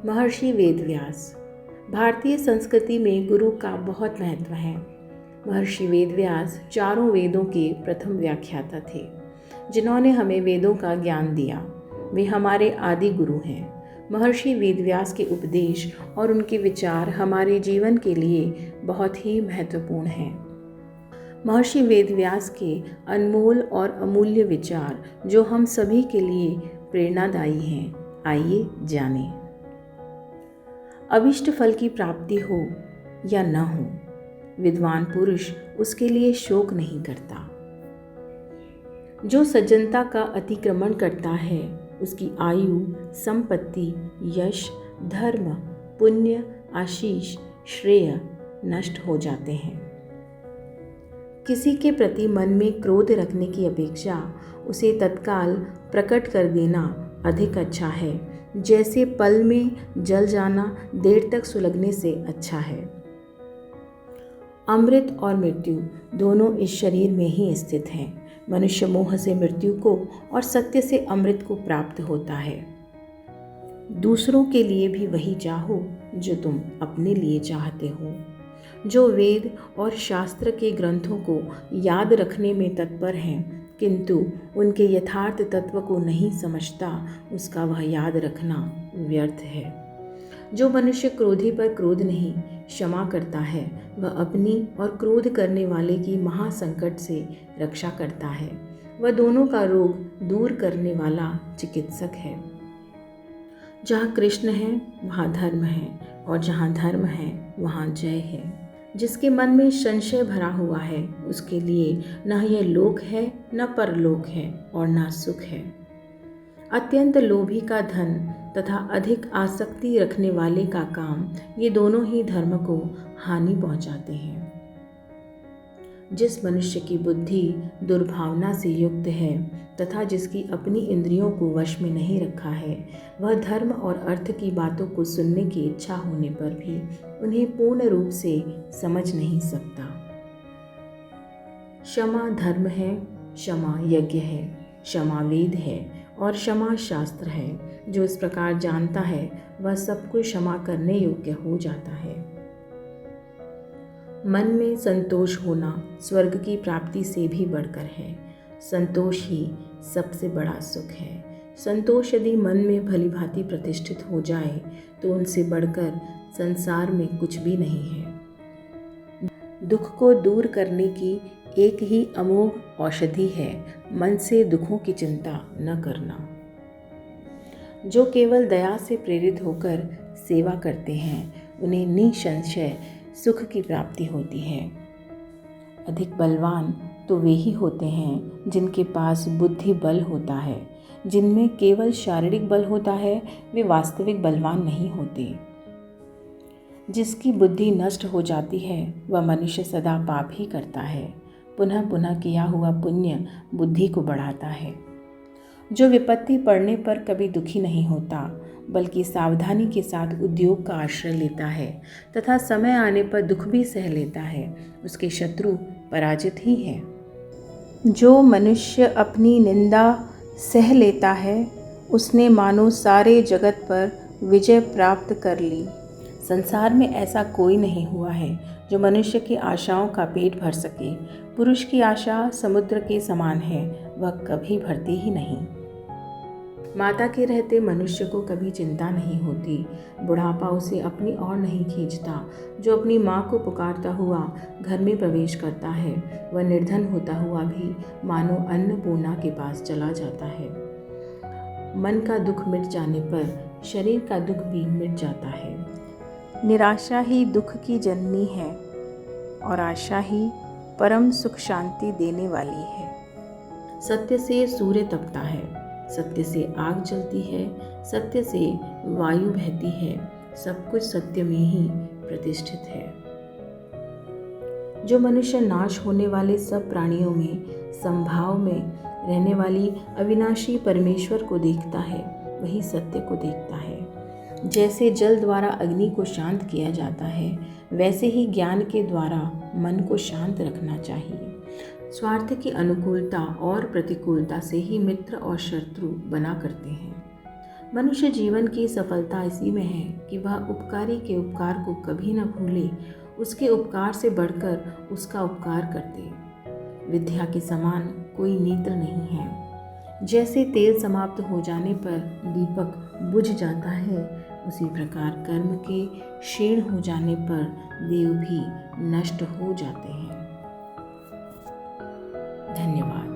महर्षि वेदव्यास। भारतीय संस्कृति में गुरु का बहुत महत्व है। महर्षि वेदव्यास चारों वेदों के प्रथम व्याख्याता थे, जिन्होंने हमें वेदों का ज्ञान दिया। वे हमारे आदि गुरु हैं। महर्षि वेदव्यास के उपदेश और उनके विचार हमारे जीवन के लिए बहुत ही महत्वपूर्ण हैं। महर्षि वेदव्यास के अनमोल और अमूल्य विचार जो हम सभी के लिए प्रेरणादायी हैं, आइए जानें। अभिष्ट फल की प्राप्ति हो या न हो, विद्वान पुरुष उसके लिए शोक नहीं करता। जो सज्जनता का अतिक्रमण करता है, उसकी आयु, संपत्ति, यश, धर्म, पुण्य, आशीष, श्रेय नष्ट हो जाते हैं। किसी के प्रति मन में क्रोध रखने की अपेक्षा उसे तत्काल प्रकट कर देना अधिक अच्छा है, जैसे पल में जल जाना देर तक सुलगने से अच्छा है। अमृत और मृत्यु दोनों इस शरीर में ही स्थित हैं। मनुष्य मोह से मृत्यु को और सत्य से अमृत को प्राप्त होता है। दूसरों के लिए भी वही चाहो जो तुम अपने लिए चाहते हो। जो वेद और शास्त्र के ग्रंथों को याद रखने में तत्पर हैं, किंतु उनके यथार्थ तत्व को नहीं समझता, उसका वह याद रखना व्यर्थ है। जो मनुष्य क्रोधी पर क्रोध नहीं क्षमा करता है, वह अपनी और क्रोध करने वाले की महासंकट से रक्षा करता है। वह दोनों का रोग दूर करने वाला चिकित्सक है। जहाँ कृष्ण है वहाँ धर्म है, और जहाँ धर्म है वहाँ जय है। जिसके मन में संशय भरा हुआ है, उसके लिए न यह लोक है, न परलोक है, और न सुख है। अत्यंत लोभी का धन तथा अधिक आसक्ति रखने वाले का काम, ये दोनों ही धर्म को हानि पहुंचाते हैं। जिस मनुष्य की बुद्धि दुर्भावना से युक्त है तथा जिसकी अपनी इंद्रियों को वश में नहीं रखा है, वह धर्म और अर्थ की बातों को सुनने की इच्छा होने पर भी उन्हें पूर्ण रूप से समझ नहीं सकता। क्षमा धर्म है, क्षमा यज्ञ है, क्षमा वेद है और क्षमा शास्त्र है। जो इस प्रकार जानता है, वह सब कुछ क्षमा करने योग्य हो जाता है। मन में संतोष होना स्वर्ग की प्राप्ति से भी बढ़कर है। संतोष ही सबसे बड़ा सुख है। संतोष यदि मन में भली भांति प्रतिष्ठित हो जाए, तो उनसे बढ़कर संसार में कुछ भी नहीं है। दुख को दूर करने की एक ही अमोघ औषधि है, मन से दुखों की चिंता न करना। जो केवल दया से प्रेरित होकर सेवा करते हैं, उन्हें निसंशय सुख की प्राप्ति होती है। अधिक बलवान तो वे ही होते हैं जिनके पास बुद्धि बल होता है। जिनमें केवल शारीरिक बल होता है, वे वास्तविक बलवान नहीं होते। जिसकी बुद्धि नष्ट हो जाती है, वह मनुष्य सदा पाप ही करता है। पुनः पुनः किया हुआ पुण्य बुद्धि को बढ़ाता है। जो विपत्ति पड़ने पर कभी दुखी नहीं होता, बल्कि सावधानी के साथ उद्योग का आश्रय लेता है तथा समय आने पर दुख भी सह लेता है, उसके शत्रु पराजित ही है। जो मनुष्य अपनी निंदा सह लेता है, उसने मानो सारे जगत पर विजय प्राप्त कर ली। संसार में ऐसा कोई नहीं हुआ है जो मनुष्य की आशाओं का पेट भर सके। पुरुष की आशा समुद्र के समान है, वह कभी भरती ही नहीं। माता के रहते मनुष्य को कभी चिंता नहीं होती। बुढ़ापा उसे अपनी ओर नहीं खींचता। जो अपनी माँ को पुकारता हुआ घर में प्रवेश करता है, वह निर्धन होता हुआ भी मानो अन्नपूर्णा के पास चला जाता है। मन का दुख मिट जाने पर शरीर का दुख भी मिट जाता है। निराशा ही दुख की जननी है, और आशा ही परम सुख शांति देने वाली है। सत्य से सूर्य तपता है, सत्य से आग जलती है, सत्य से वायु बहती है। सब कुछ सत्य में ही प्रतिष्ठित है। जो मनुष्य नाश होने वाले सब प्राणियों में संभाव में रहने वाली अविनाशी परमेश्वर को देखता है, वही सत्य को देखता है। जैसे जल द्वारा अग्नि को शांत किया जाता है, वैसे ही ज्ञान के द्वारा मन को शांत रखना चाहिए। स्वार्थ की अनुकूलता और प्रतिकूलता से ही मित्र और शत्रु बना करते हैं। मनुष्य जीवन की सफलता इसी में है कि वह उपकारी के उपकार को कभी न भूले, उसके उपकार से बढ़कर उसका उपकार करते। विद्या के समान कोई नेत्र नहीं है। जैसे तेल समाप्त हो जाने पर दीपक बुझ जाता है, उसी प्रकार कर्म के क्षीण हो जाने पर देव भी नष्ट हो जाते हैं। धन्यवाद।